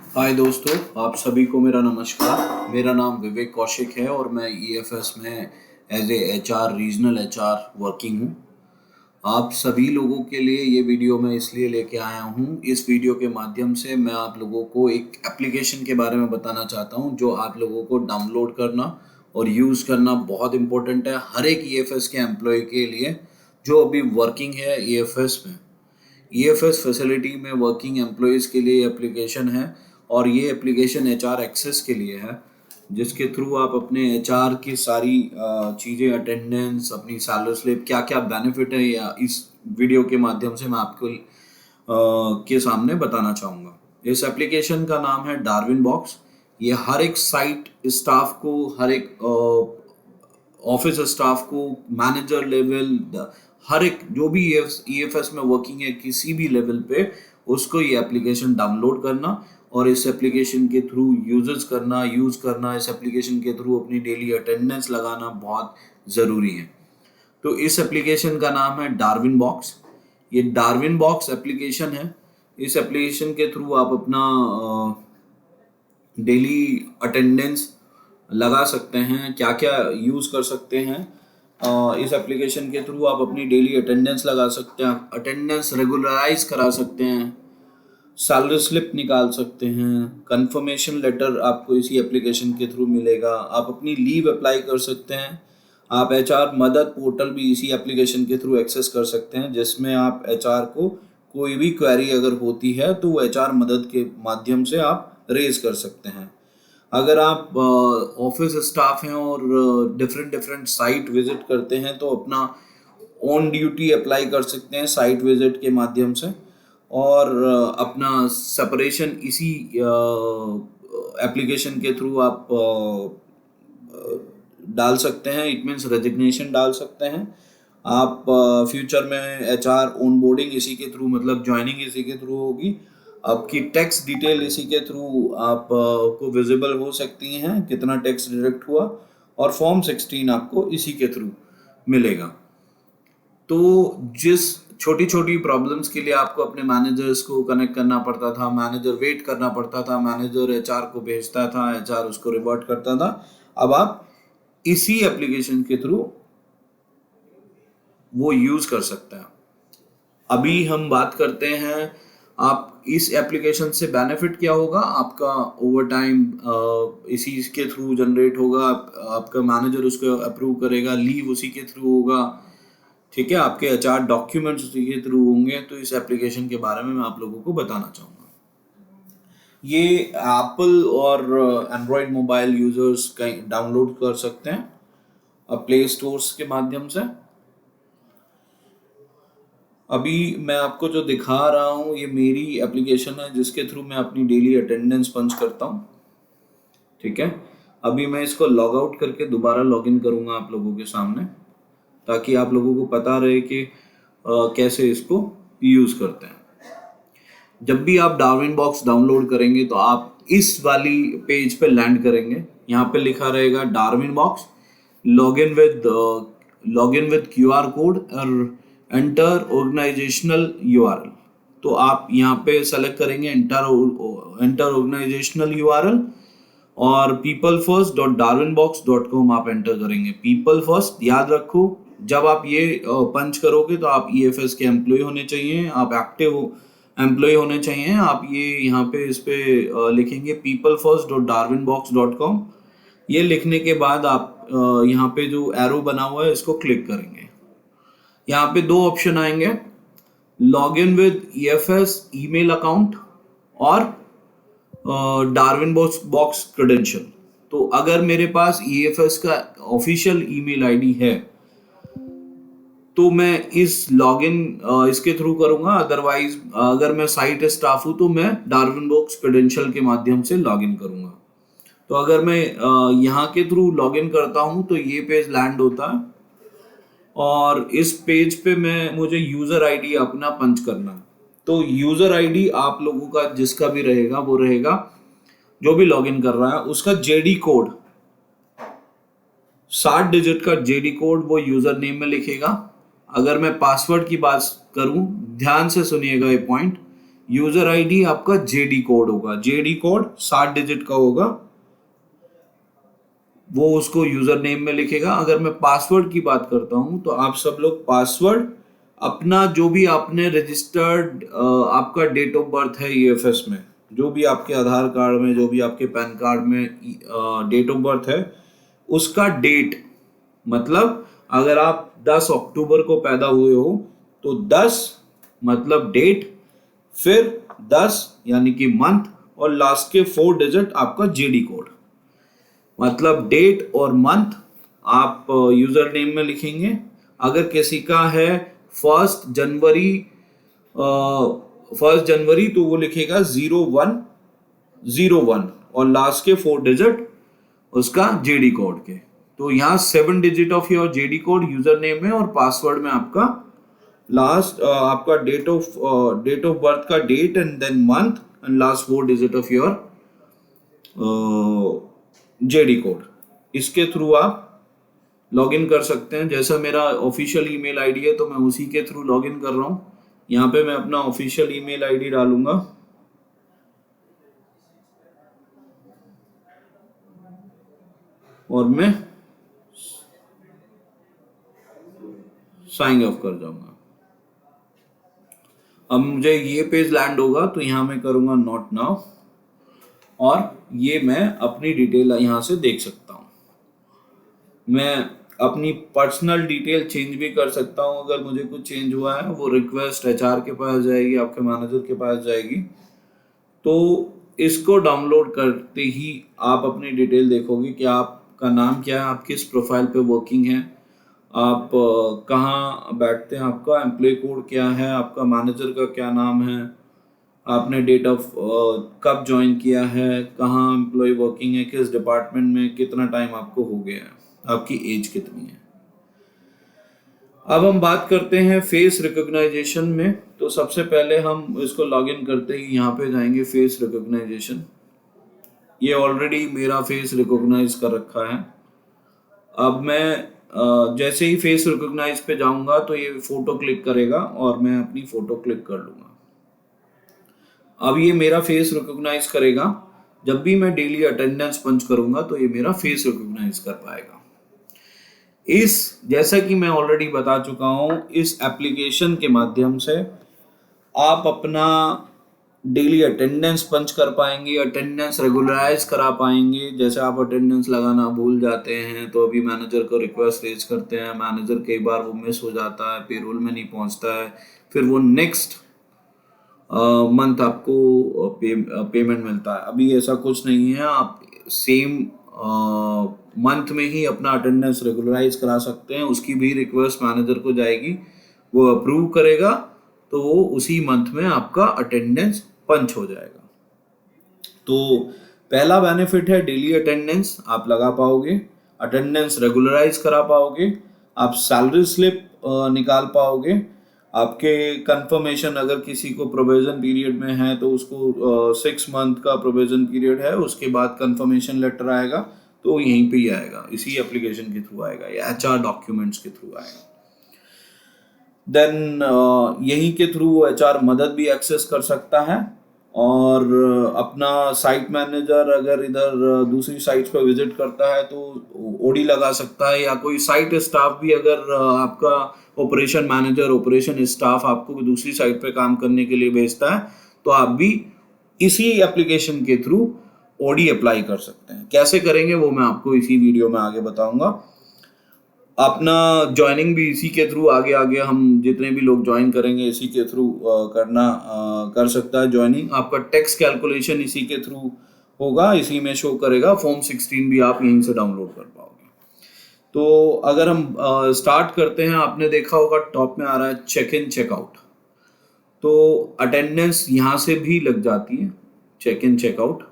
हाय दोस्तों, आप सभी को मेरा नमस्कार। मेरा नाम विवेक कौशिक है और मैं ईएफएस में as a HR regional HR working हूँ। आप सभी लोगों के लिए ये वीडियो मैं इसलिए लेके आया हूँ। इस वीडियो के माध्यम से मैं आप लोगों को एक एप्लीकेशन के बारे में बताना चाहता हूँ जो आप लोगों को डाउनलोड करना और यूज़ करना बहुत इम्पोर्टेंट है हर एक ईएफएस के एम्प्लॉय के लिए जो अभी वर्किंग है ईएफएस में। ईएफएस फैसिलिटी में वर्किंग एम्प्लॉयज़ के लिए एप्लीकेशन है और ये एप्लीकेशन एचआर एक्सेस के लिए है, जिसके थ्रू आप अपने एचआर की सारी चीज़ें, अटेंडेंस, अपनी सैलरी स्लिप, क्या क्या बेनिफिट है या इस वीडियो के माध्यम से मैं आपको के सामने बताना चाहूँगा। इस एप्लीकेशन का नाम है डार्विन बॉक्स। ये हर एक साइट स्टाफ को, हर एक ऑफिस स्टाफ को, मैनेजर लेवल, हर एक जो भी ईएफएस में वर्किंग है किसी भी लेवल पे, उसको ये एप्लीकेशन डाउनलोड करना और इस एप्लीकेशन के थ्रू यूज़ करना, इस एप्लीकेशन के थ्रू अपनी डेली अटेंडेंस लगाना बहुत ज़रूरी है। तो इस एप्लीकेशन का नाम है डार्विन बॉक्स। ये डार्विन बॉक्स एप्लीकेशन है। इस एप्लीकेशन के थ्रू आप अपना डेली अटेंडेंस लगा सकते हैं। क्या क्या यूज़ कर सकते हैं, इस एप्लीकेशन के थ्रू आप अपनी डेली अटेंडेंस लगा सकते हैं, अटेंडेंस रेगुलराइज करा सकते हैं, सैलरी स्लिप निकाल सकते हैं, कंफर्मेशन लेटर आपको इसी एप्लीकेशन के थ्रू मिलेगा, आप अपनी लीव अप्लाई कर सकते हैं, आप एचआर मदद पोर्टल भी इसी एप्लीकेशन के थ्रू एक्सेस कर सकते हैं, जिसमें आप एचआर को कोई भी क्वेरी अगर होती है तो वो एचआर मदद के माध्यम से आप रेज कर सकते हैं। अगर आप ऑफिस स्टाफ हैं और डिफरेंट डिफरेंट साइट विजिट करते हैं तो अपना ऑन ड्यूटी अप्लाई कर सकते हैं साइट विजिट के माध्यम से और अपना सेपरेशन इसी एप्लीकेशन के थ्रू आप डाल सकते हैं। इट मीन्स रेजिग्नेशन डाल सकते हैं। आप फ्यूचर में एचआर ऑनबोर्डिंग इसी के थ्रू, मतलब ज्वाइनिंग इसी के थ्रू होगी, आपकी टैक्स डिटेल इसी के थ्रू आप को विजिबल हो सकती हैं, कितना टैक्स डिडक्ट हुआ, और फॉर्म 16 आपको इसी के थ्रू मिलेगा। तो जिस छोटी छोटी प्रॉब्लम्स के लिए आपको अपने मैनेजर्स को कनेक्ट करना पड़ता था, मैनेजर वेट करना पड़ता था, मैनेजर एचआर को भेजता था, एचआर उसको रिवर्ट करता था, अब आप इसी एप्लीकेशन के थ्रू वो यूज कर सकते हैं। अभी हम बात करते हैं आप इस एप्लीकेशन से बेनिफिट क्या होगा। आपका ओवर टाइम इसी के थ्रू जनरेट होगा, आपका मैनेजर उसको अप्रूव करेगा, लीव उसी के थ्रू होगा, ठीक है, आपके एचआर डॉक्यूमेंट्स उसी के थ्रू होंगे। तो इस एप्लीकेशन के बारे में मैं आप लोगों को बताना चाहूँगा। ये एप्पल और एंड्रॉयड मोबाइल यूजर्स कहीं डाउनलोड कर सकते हैं प्ले स्टोर्स के माध्यम से। अभी मैं आपको जो दिखा रहा हूँ ये मेरी एप्लीकेशन है जिसके थ्रू मैं अपनी डेली अटेंडेंस पंच करता हूँ, ठीक है। अभी मैं इसको लॉग आउट करके दोबारा लॉग इन करूँगा आप लोगों के सामने, ताकि आप लोगों को पता रहे कि कैसे इसको यूज़ करते हैं। जब भी आप डार्विन बॉक्स डाउनलोड करेंगे तो आप इस वाली पेज पे लैंड करेंगे। यहाँ पे लिखा रहेगा Darwin box, log in with QR code और एंटर ऑर्गेनाइजेशनल यूआरएल। तो आप यहाँ पे सेलेक्ट करेंगे एंटर ऑर्गेनाइजेशनल यूआरएल और peoplefirst.darwinbox.com आप एंटर करेंगे। पीपल फर्स्ट याद रखो, जब आप ये पंच करोगे तो आप ईएफएस के एम्प्लॉय होने चाहिए, आप एक्टिव एम्प्लॉय होने चाहिए। आप ये यहाँ पे इस पे लिखेंगे peoplefirst.darwinbox.com। ये लिखने के बाद आप यहाँ पे जो एरो बना हुआ है इसको क्लिक करेंगे। यहाँ पे दो ऑप्शन आएंगे, log in with EFS email account और डार्विन बॉक्स क्रेडेंशियल। तो अगर मेरे पास ईएफएस का ऑफिशियल ईमेल आईडी है तो मैं इस लॉगिन इसके थ्रू करूंगा, अदरवाइज अगर मैं साइट स्टाफ हूं तो मैं डार्विन बॉक्स क्रेडेंशियल के माध्यम से लॉगिन करूंगा। तो अगर मैं यहाँ के थ्रू लॉगिन करता हूं तो ये पेज लैंड होता है और इस पेज पे मुझे यूजर आईडी अपना पंच करना है। तो यूजर आईडी आप लोगों का जिसका भी रहेगा वो रहेगा, जो भी लॉगिन कर रहा है उसका जेडी कोड, 60 डिजिट का जेडी कोड वो यूजर नेम में लिखेगा। अगर मैं पासवर्ड की बात करूं, ध्यान से सुनिएगा ये पॉइंट, यूजर आईडी आपका जेडी कोड होगा, जेडी कोड 7 डिजिट का होगा, वो उसको यूजर नेम में लिखेगा। अगर मैं पासवर्ड की बात करता हूं तो आप सब लोग पासवर्ड अपना जो भी आपने रजिस्टर्ड आपका डेट ऑफ बर्थ है ईएफएस में, जो भी आपके आधार कार्ड में, जो भी आपके पैन कार्ड में डेट ऑफ बर्थ है, उसका डेट, मतलब अगर आप 10 अक्टूबर को पैदा हुए हो तो 10 मतलब डेट, फिर 10 यानी कि मंथ, और लास्ट के 4 डिजिट आपका जेडी कोड, मतलब डेट और मंथ आप यूजर नेम में लिखेंगे। अगर किसी का है 1 जनवरी, 1 जनवरी, तो वो लिखेगा 0101 और लास्ट के 4 डिजिट उसका जेडी कोड के। तो यहाँ 7 digit of your JD code user name में, और पासवर्ड में आपका लास्ट आपका डेट ऑफ बर्थ का date and then month and last 4 digit of your JD code. इसके थ्रू आप लॉगिन कर सकते हैं। जैसा मेरा ऑफिशियल ईमेल आईडी है तो मैं उसी के थ्रू लॉगिन कर रहा हूँ। यहाँ पे मैं अपना ऑफिशियल ईमेल आईडी डालूंगा और मैं साइन ऑफ कर जाऊंगा। अब मुझे ये पेज लैंड होगा तो यहाँ मैं करूंगा नॉट नाउ, और ये मैं अपनी डिटेल यहाँ से देख सकता हूँ। मैं अपनी पर्सनल डिटेल चेंज भी कर सकता हूँ। अगर मुझे कुछ चेंज हुआ है वो रिक्वेस्ट एचआर के पास जाएगी, आपके मैनेजर के पास जाएगी। तो इसको डाउनलोड करते ही आप अपनी डिटेल देखोगे कि आपका नाम क्या है, आप किस प्रोफाइल पे वर्किंग है, आप कहाँ बैठते हैं, आपका एम्प्लॉय कोड क्या है, आपका मैनेजर का क्या नाम है, आपने डेट ऑफ कब ज्वाइन किया है, कहाँ एम्प्लॉय वर्किंग है, किस डिपार्टमेंट में, कितना टाइम आपको हो गया है, आपकी एज कितनी है। अब हम बात करते हैं फेस रिकॉग्नाइजेशन में। तो सबसे पहले हम इसको लॉगिन करते ही यहाँ पे जाएंगे फेस रिकॉग्नाइजेशन। ये ऑलरेडी मेरा फेस रिकॉग्नाइज कर रखा है। अब मैं जैसे ही फेस रिकॉग्नाइज पे जाऊंगा तो ये फोटो क्लिक करेगा और मैं अपनी फोटो क्लिक कर लूंगा। अब ये मेरा फेस रिकॉग्नाइज करेगा। जब भी मैं डेली अटेंडेंस पंच करूंगा तो ये मेरा फेस रिकॉग्नाइज कर पाएगा। जैसा कि मैं ऑलरेडी बता चुका हूं, इस एप्लीकेशन के माध्यम से आप अपना डेली अटेंडेंस पंच कर पाएंगे, अटेंडेंस रेगुलराइज करा पाएंगे। जैसे आप अटेंडेंस लगाना भूल जाते हैं तो अभी मैनेजर को रिक्वेस्ट रेज करते हैं, मैनेजर कई बार वो मिस हो जाता है, पेरोल में नहीं पहुंचता है, फिर वो नेक्स्ट मंथ आपको पेमेंट मिलता है। अभी ऐसा कुछ नहीं है, आप सेम मंथ में ही अपना अटेंडेंस रेगुलराइज करा सकते हैं। उसकी भी रिक्वेस्ट मैनेजर को जाएगी, वो अप्रूव करेगा तो वो उसी मंथ में आपका अटेंडेंस पंच हो जाएगा। तो पहला बेनिफिट है डेली अटेंडेंस आप लगा पाओगे, अटेंडेंस रेगुलराइज करा पाओगे, आप सैलरी स्लिप निकाल पाओगे, आपके कंफर्मेशन, अगर किसी को प्रोविजन पीरियड में है तो उसको 6 मंथ का प्रोविजन पीरियड है, उसके बाद कंफर्मेशन लेटर आएगा तो यहीं पे ही आएगा, इसी एप्लीकेशन के थ्रू आएगा या एचआर डॉक्यूमेंट्स के थ्रू आएगा। देन यहीं के थ्रू एचआर मदद भी एक्सेस कर सकता है, और अपना साइट मैनेजर अगर इधर दूसरी साइट्स पर विजिट करता है तो ओडी लगा सकता है, या कोई साइट स्टाफ भी अगर आपका ऑपरेशन मैनेजर, ऑपरेशन स्टाफ आपको दूसरी साइट पे काम करने के लिए भेजता है तो आप भी इसी एप्लीकेशन के थ्रू ओडी अप्लाई कर सकते हैं। कैसे करेंगे वो मैं आपको इसी वीडियो में आगे बताऊंगा। अपना ज्वाइनिंग भी इसी के थ्रू आगे आगे हम जितने भी लोग ज्वाइन करेंगे इसी के थ्रू कर सकता है ज्वाइनिंग। आपका टैक्स कैलकुलेशन इसी के थ्रू होगा, इसी में शो करेगा। फॉर्म 16 भी आप यहीं से डाउनलोड कर पाओगे। तो अगर हम स्टार्ट करते हैं, आपने देखा होगा टॉप में आ रहा है चेक इन चेकआउट, तो अटेंडेंस यहाँ से भी लग जाती है। चेक इन चेकआउट,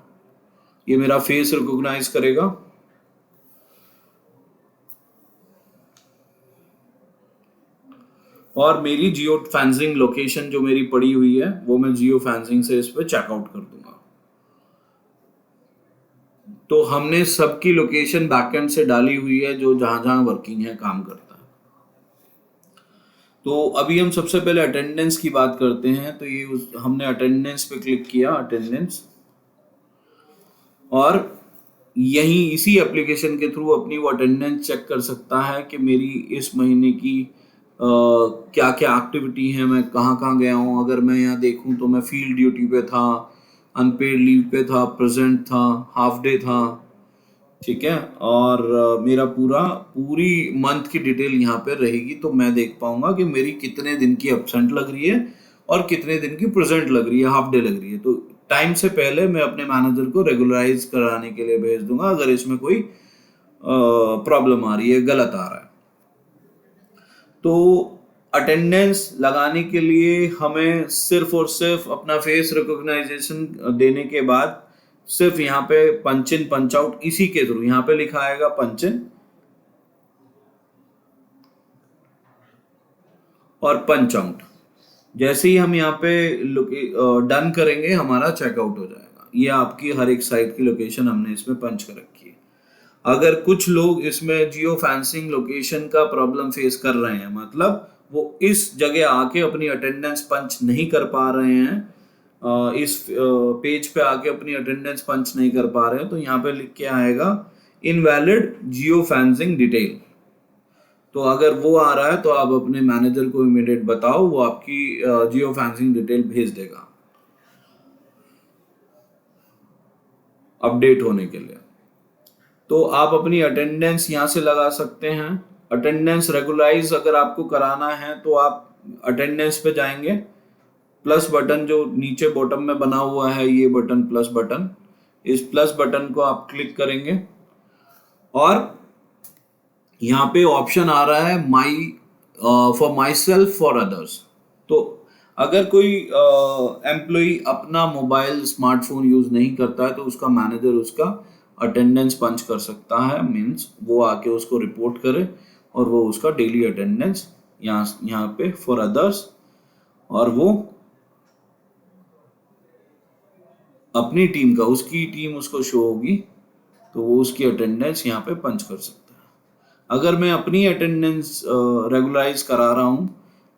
ये मेरा फेस रिकॉग्नाइज करेगा, और मेरी जियो फैंसिंग लोकेशन जो मेरी पड़ी हुई है वो मैं जियो फैंसिंग से इस पे चेकआउट कर दूंगा। तो हमने सबकी लोकेशन बैकएंड से डाली हुई है जो जहां जहां वर्किंग है, काम करता है। तो अभी हम सबसे पहले अटेंडेंस की बात करते हैं। तो ये हमने अटेंडेंस पे क्लिक किया, अटेंडेंस, और यहीं इसी एप्लीकेशन के थ्रू अपनी वो अटेंडेंस चेक कर सकता है कि मेरी इस महीने की क्या क्या एक्टिविटी है, मैं कहाँ कहाँ गया हूँ। अगर मैं यहाँ देखूँ तो मैं फील्ड ड्यूटी पे था, अनपेड लीव पे था, प्रेजेंट था, हाफ डे था, ठीक है। और मेरा पूरी मंथ की डिटेल यहाँ पे रहेगी, तो मैं देख पाऊंगा कि मेरी कितने दिन की एब्सेंट लग रही है और कितने दिन की प्रेजेंट लग रही है, हाफ डे लग रही है। तो टाइम से पहले मैं अपने मैनेजर को रेगुलराइज कराने के लिए भेज दूंगा अगर इसमें कोई प्रॉब्लम आ रही है, गलत आ रहा है। तो अटेंडेंस लगाने के लिए हमें सिर्फ और सिर्फ अपना फेस रिकॉग्नाइजेशन देने के बाद सिर्फ यहाँ पे पंच इन पंच आउट, इसी के थ्रू यहाँ पे लिखा आएगा पंच इन और पंच आउट। जैसे ही हम यहाँ पे डन करेंगे हमारा चेकआउट हो जाएगा। ये आपकी हर एक साइट की लोकेशन हमने इसमें पंच कर रखी है। अगर कुछ लोग इसमें जियो फैंसिंग लोकेशन का प्रॉब्लम फेस कर रहे हैं, मतलब वो इस जगह आके अपनी अटेंडेंस पंच नहीं कर पा रहे हैं, इस पेज पे आके अपनी अटेंडेंस पंच नहीं कर पा रहे हैं, तो यहाँ पे लिख के आएगा इनवैलिड जियो फैंसिंग डिटेल। तो अगर वो आ रहा है तो आप अपने मैनेजर को इमीडिएट बताओ, वो आपकी जियो फैंसिंग डिटेल भेज देगा अपडेट होने के लिए। तो आप अपनी अटेंडेंस यहाँ से लगा सकते हैं। अटेंडेंस रेगुलाइज अगर आपको कराना है तो आप अटेंडेंस पे जाएंगे, प्लस बटन जो नीचे बॉटम में बना हुआ है, ये बटन प्लस बटन, इस प्लस बटन को आप क्लिक करेंगे और यहाँ पे ऑप्शन आ रहा है माई for my self for others. तो अगर कोई एम्प्लॉय अपना मोबाइल स्मार्टफोन यूज नहीं करता है तो उसका मैनेजर उसका अटेंडेंस पंच कर सकता है, मीन्स वो आके उसको रिपोर्ट करे और वो उसका डेली अटेंडेंस यहाँ पे फॉर अदर्स, और वो अपनी टीम का, उसकी टीम उसको शो होगी तो वो उसकी अटेंडेंस यहाँ पे पंच कर सकता है। अगर मैं अपनी अटेंडेंस रेगुलराइज करा रहा हूँ,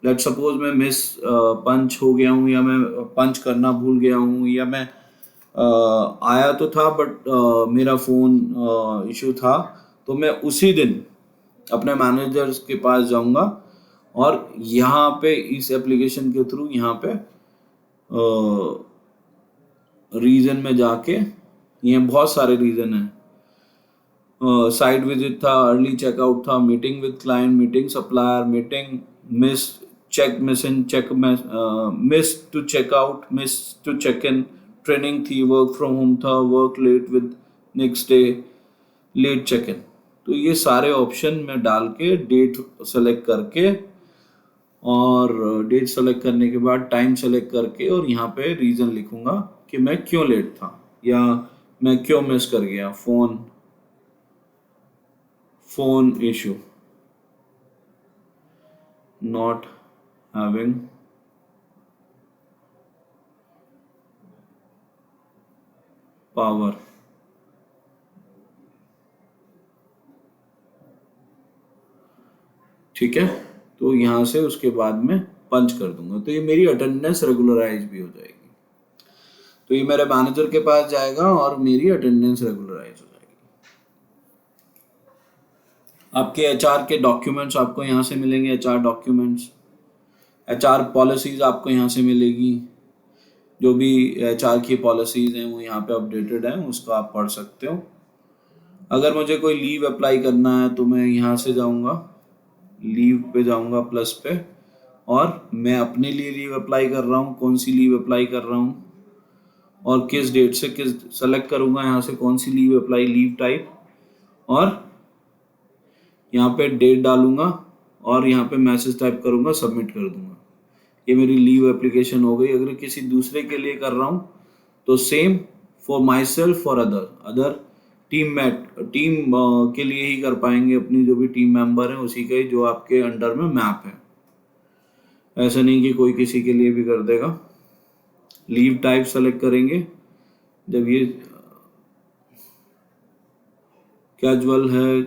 लेट सपोज मैं मिस पंच हो गया हूँ, या मैं पंच करना भूल गया हूँ, या मैं आया तो था बट मेरा फ़ोन इशू था, तो मैं उसी दिन अपने मैनेजर्स के पास जाऊंगा और यहाँ पे इस एप्लीकेशन के थ्रू यहाँ पे रीजन में जाके, ये बहुत सारे रीजन हैं, साइट विजिट था, अर्ली चेकआउट था, meeting with client, meeting supplier, meeting miss, check miss in, check miss to checkout, miss to check in, training थी, वर्क फ्रॉम होम था, work late with next day, late check in. तो ये सारे option में डाल के date select करके, और डेट सेलेक्ट करने के बाद टाइम सेलेक्ट करके, और यहाँ पे रीज़न लिखूंगा कि मैं क्यों लेट था या मैं क्यों मिस कर गया, phone issue, not having power, ठीक है। तो यहाँ से उसके बाद में पंच कर दूंगा, तो ये मेरी अटेंडेंस रेगुलराइज भी हो जाएगी। तो ये मेरे मैनेजर के पास जाएगा और मेरी अटेंडेंस रेगुलराइज हो जाएगी। आपके एचआर के डॉक्यूमेंट्स आपको यहाँ से मिलेंगे, एचआर डॉक्यूमेंट्स, एचआर पॉलिसीज आपको यहाँ से मिलेगी। जो भी एचआर की पॉलिसीज हैं वो यहाँ पे अपडेटेड हैं, उसको आप पढ़ सकते हो। अगर मुझे कोई लीव अप्लाई करना है तो मैं यहाँ से जाऊँगा, लीव पे जाऊँगा प्लस पे, और मैं अपने लिए लीव अप्लाई कर रहा हूँ, कौन सी लीव अप्लाई कर रहा हूँ और किस डेट से किस, सेलेक्ट करूँगा यहाँ से कौन सी लीव अप्लाई, लीव टाइप, और यहाँ पे डेट डालूंगा और यहाँ पे मैसेज टाइप करूँगा, सबमिट कर दूंगा। ये मेरी लीव एप्लीकेशन हो गई। अगर किसी दूसरे के लिए कर रहा हूँ तो same, for my self for other team के लिए ही कर पाएंगे, अपनी जो भी टीम मेंबर है उसी का ही, जो आपके अंडर में मैप है, ऐसा नहीं कि कोई किसी के लिए भी कर देगा। लीव टाइप सेलेक्ट करेंगे, जब ये कैजुअल है,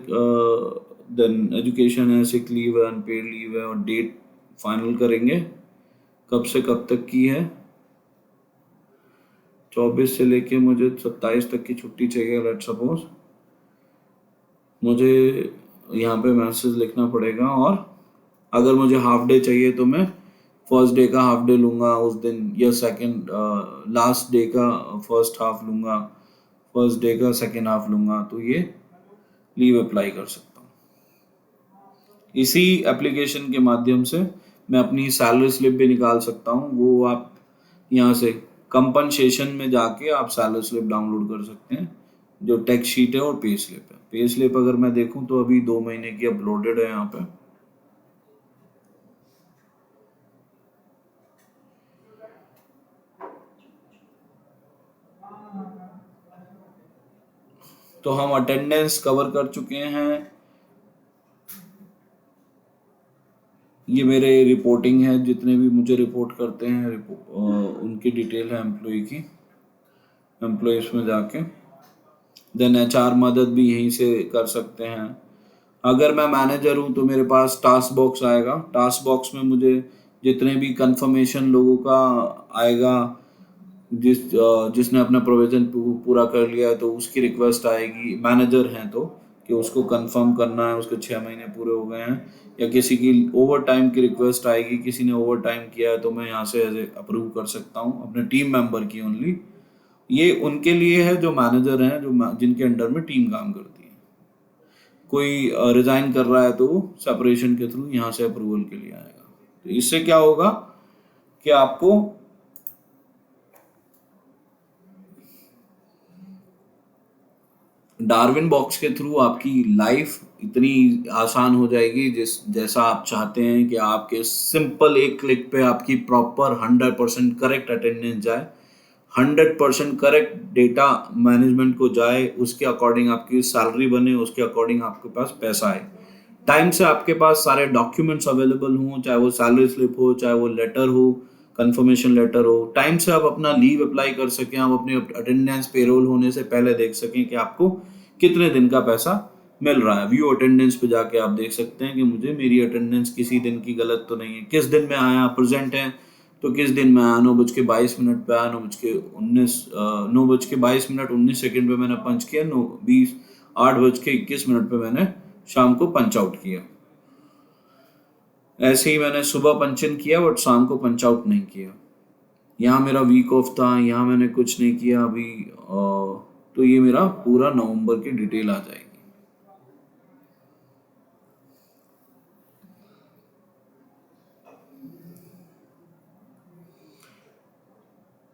देन एजुकेशन है, सिक लीव है, अनपेड लीव है, और डेट फाइनल करेंगे। कब से कब तक की है? 24 से लेके मुझे 27 तक की छुट्टी चाहिए। लेट सपोज मुझे यहाँ पे मैसेज लिखना पड़ेगा, और अगर मुझे हाफ डे चाहिए तो मैं फर्स्ट डे का हाफ डे लूँगा उस दिन, या सेकंड लास्ट डे का फर्स्ट हाफ लूँगा, फर्स्ट डे का सेकंड हाफ लूँगा, तो ये लीव अप्लाई कर सकता हूँ। इसी एप्लीकेशन के माध्यम से मैं अपनी सैलरी स्लिप भी निकाल सकता हूँ। वो आप यहाँ से कंपनसेशन में जाके आप सैलरी स्लिप डाउनलोड कर सकते हैं, जो टेक्स्ट शीट है और पे स्लिप है। पे स्लिप अगर मैं देखूँ तो अभी 2 महीने की अपलोडेड है यहाँ पे। तो हम अटेंडेंस कवर कर चुके हैं। ये मेरे रिपोर्टिंग है, जितने भी मुझे रिपोर्ट करते हैं उनकी डिटेल है एम्प्लॉय की। एम्प्लॉयज में जाके देन एचआर मदद भी यहीं से कर सकते हैं। अगर मैं मैनेजर हूँ तो मेरे पास टास्क बॉक्स आएगा। टास्क बॉक्स में मुझे जितने भी कंफर्मेशन लोगों का आएगा, जिसने अपना प्रोविजन पूरा कर लिया है तो उसकी रिक्वेस्ट आएगी, मैनेजर हैं तो, कि उसको कंफर्म करना है उसके 6 महीने पूरे हो गए हैं, या किसी की ओवर टाइम की रिक्वेस्ट आएगी, किसी ने ओवर टाइम किया है तो मैं यहाँ से एज ए अप्रूव कर सकता हूँ अपने टीम मेंबर की ओनली। ये उनके लिए है जो मैनेजर हैं, जो जिनके अंडर में टीम काम करती है। कोई रिजाइन कर रहा है तो सेपरेशन के थ्रू यहाँ से अप्रूवल के लिए आएगा। तो इससे क्या होगा कि आपको डार्विन बॉक्स के थ्रू आपकी लाइफ इतनी आसान हो जाएगी जैसा आप चाहते हैं, कि आपके सिंपल एक क्लिक पे आपकी प्रॉपर 100% करेक्ट अटेंडेंस जाए, 100% करेक्ट डेटा मैनेजमेंट को जाए, उसके अकॉर्डिंग आपकी सैलरी बने, उसके अकॉर्डिंग आपके पास पैसा आए, टाइम से आपके पास सारे डॉक्यूमेंट्स अवेलेबल हों, चाहे वो सैलरी स्लिप हो, चाहे वो लेटर हो, कंफर्मेशन लेटर हो, टाइम से आप अपना लीव अप्लाई कर सकें, आप अपनी अटेंडेंस पेरोल होने से पहले देख सकें कि आपको कितने दिन का पैसा मिल रहा है। व्यू अटेंडेंस पे जाके आप देख सकते हैं कि मुझे मेरी अटेंडेंस किसी दिन की गलत तो नहीं है, किस दिन में आया प्रेजेंट है, तो किस दिन में आया 9:22 पे आया, 9:22 पे मैंने पंच किया, 8:21 पे मैंने शाम को पंच आउट किया। ऐसे ही मैंने सुबह पंच इन किया बट शाम को पंच आउट नहीं किया। यहाँ मेरा वीक ऑफ था, यहाँ मैंने कुछ नहीं किया अभी, तो ये मेरा पूरा नवंबर की डिटेल आ जाएगी।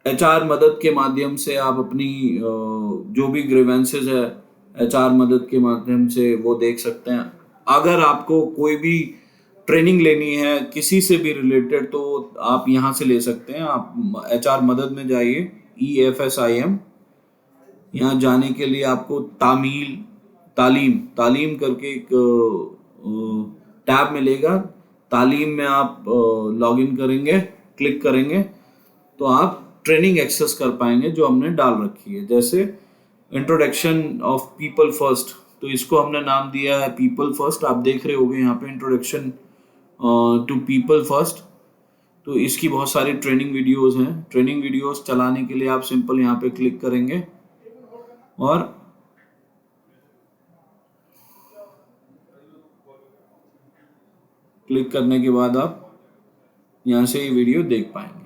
एचआर मदद के माध्यम से आप अपनी जो भी ग्रीवेंसेस है एचआर मदद के माध्यम से वो देख सकते हैं। अगर आपको कोई भी ट्रेनिंग लेनी है किसी से भी रिलेटेड तो आप यहाँ से ले सकते हैं। आप एचआर मदद में जाइए, EFSIM। यहाँ जाने के लिए आपको तालीम करके एक टैब मिलेगा। तालीम में आप लॉग इन करेंगे, क्लिक करेंगे तो आप ट्रेनिंग एक्सेस कर पाएंगे जो हमने डाल रखी है। जैसे इंट्रोडक्शन ऑफ पीपल फर्स्ट, तो इसको हमने नाम दिया है पीपल फर्स्ट। आप देख रहे होंगे यहाँ पे इंट्रोडक्शन टू पीपल फर्स्ट। तो इसकी बहुत सारी ट्रेनिंग वीडियोस हैं। ट्रेनिंग वीडियोस चलाने के लिए आप सिंपल यहाँ पे क्लिक करेंगे और क्लिक करने के बाद आप यहाँ से ये वीडियो देख पाएंगे।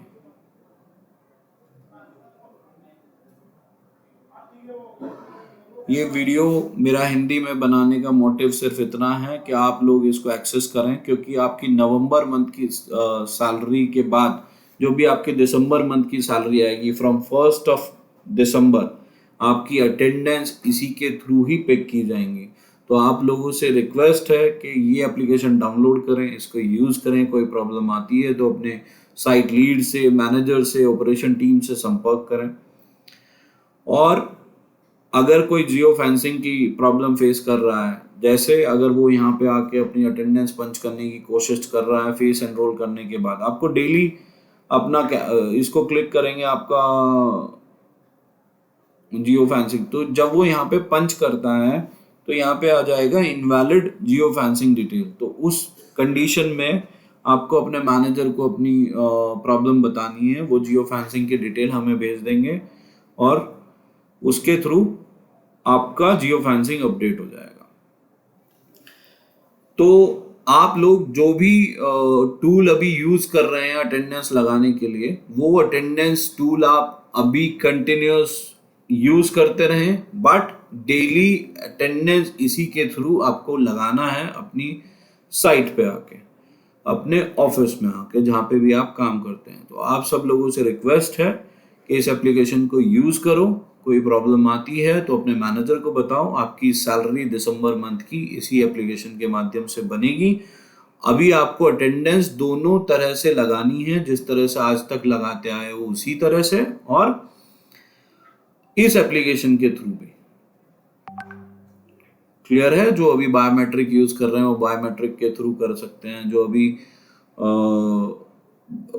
ये वीडियो मेरा हिंदी में बनाने का मोटिव सिर्फ इतना है कि आप लोग इसको एक्सेस करें, क्योंकि आपकी नवंबर मंथ की सैलरी के बाद जो भी आपके दिसंबर मंथ की सैलरी आएगी, फ्रॉम 1 दिसंबर आपकी अटेंडेंस इसी के थ्रू ही पिक की जाएंगी। तो आप लोगों से रिक्वेस्ट है कि ये एप्लीकेशन डाउनलोड करें, इसको यूज़ करें। कोई प्रॉब्लम आती है तो अपने साइट लीड से, मैनेजर से, ऑपरेशन टीम से संपर्क करें। और अगर कोई जियो फेंसिंग की प्रॉब्लम फेस कर रहा है, जैसे अगर वो यहाँ पे आके अपनी अटेंडेंस पंच करने की कोशिश कर रहा है फेस एनरोल करने के बाद, आपको डेली अपना इसको क्लिक करेंगे आपका जियो फेंसिंग, तो जब वो यहाँ पे पंच करता है तो यहाँ पे आ जाएगा इनवैलिड जियो फेंसिंग डिटेल। तो उस कंडीशन में आपको अपने मैनेजर को अपनी प्रॉब्लम बतानी है, वो जियो फेंसिंग की डिटेल हमें भेज देंगे और उसके थ्रू आपका जियो फेंसिंग अपडेट हो जाएगा। तो आप लोग जो भी टूल अभी यूज कर रहे हैं अटेंडेंस लगाने के लिए, वो अटेंडेंस टूल आप अभी कंटिन्यूस यूज करते रहें, बट डेली अटेंडेंस इसी के थ्रू आपको लगाना है अपनी साइट पे आके, अपने ऑफिस में आके, जहाँ पे भी आप काम करते हैं। तो आप सब लोगों से रिक्वेस्ट है कि इस एप्लीकेशन को यूज करो। कोई प्रॉब्लम आती है तो अपने मैनेजर को बताओ। आपकी सैलरी दिसंबर मंथ की इसी एप्लीकेशन के माध्यम से बनेगी। अभी आपको अटेंडेंस दोनों तरह से लगानी है, जिस तरह से आज तक लगाते आए हो उसी तरह से, और इस एप्लीकेशन के थ्रू भी। क्लियर है? जो अभी बायोमेट्रिक यूज कर रहे हैं वो बायोमेट्रिक के थ्रू कर सकते हैं, जो अभी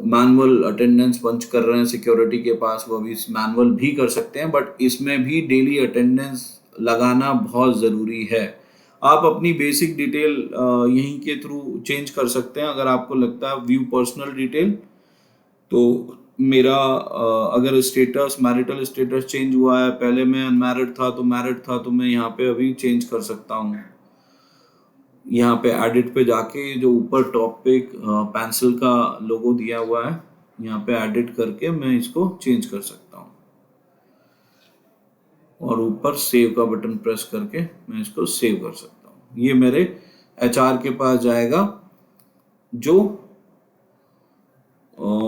मैनुअल अटेंडेंस पंच कर रहे हैं सिक्योरिटी के पास वो अभी मैनुअल भी कर सकते हैं, बट इसमें भी डेली अटेंडेंस लगाना बहुत ज़रूरी है। आप अपनी बेसिक डिटेल यहीं के थ्रू चेंज कर सकते हैं। अगर आपको लगता है व्यू पर्सनल डिटेल, तो मेरा अगर स्टेटस मैरिटल स्टेटस चेंज हुआ है, पहले मैं अनमैरिड था तो मैरिड था, तो मैं यहाँ पे अभी चेंज कर सकता हूँ। यहाँ पे एडिट पे जाके जो ऊपर टॉप पे एक पेंसिल का लोगो दिया हुआ है, यहाँ पे एडिट करके मैं इसको चेंज कर सकता हूँ, और ऊपर सेव का बटन प्रेस करके मैं इसको सेव कर सकता हूँ। ये मेरे एचआर के पास जाएगा, जो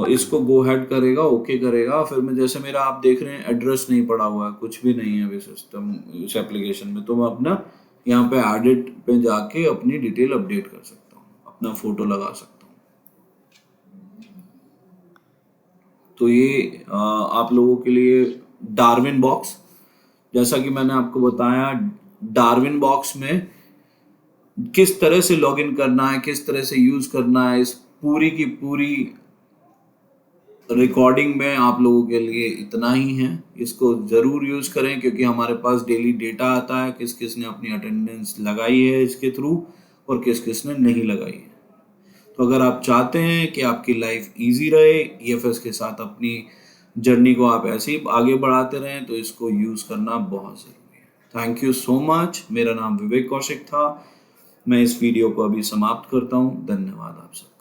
इसको गो हेड करेगा, ओके करेगा। फिर मैं, जैसे मेरा आप देख रहे हैं एड्रेस नहीं पड़ा हुआ है, कुछ भी नहीं है अभी सिस्टम इस एप्लीकेशन में, तो मैं अपना यहाँ पे एडिट पे जाके अपनी डिटेल अपडेट कर सकता हूँ, अपना फोटो लगा सकता हूँ। तो ये आप लोगों के लिए डार्विन बॉक्स, जैसा कि मैंने आपको बताया, डार्विन बॉक्स में किस तरह से लॉगिन करना है, किस तरह से यूज करना है, इस पूरी की पूरी रिकॉर्डिंग में आप लोगों के लिए इतना ही है। इसको ज़रूर यूज़ करें, क्योंकि हमारे पास डेली डेटा आता है किस किस ने अपनी अटेंडेंस लगाई है इसके थ्रू और किस किस ने नहीं लगाई है। तो अगर आप चाहते हैं कि आपकी लाइफ इजी रहे, ईएफएस के साथ अपनी जर्नी को आप ऐसे ही आगे बढ़ाते रहें, तो इसको यूज़ करना बहुत ज़रूरी है। Thank you so much. मेरा नाम विवेक कौशिक था। मैं इस वीडियो को अभी समाप्त करता हूँ। धन्यवाद आप सब।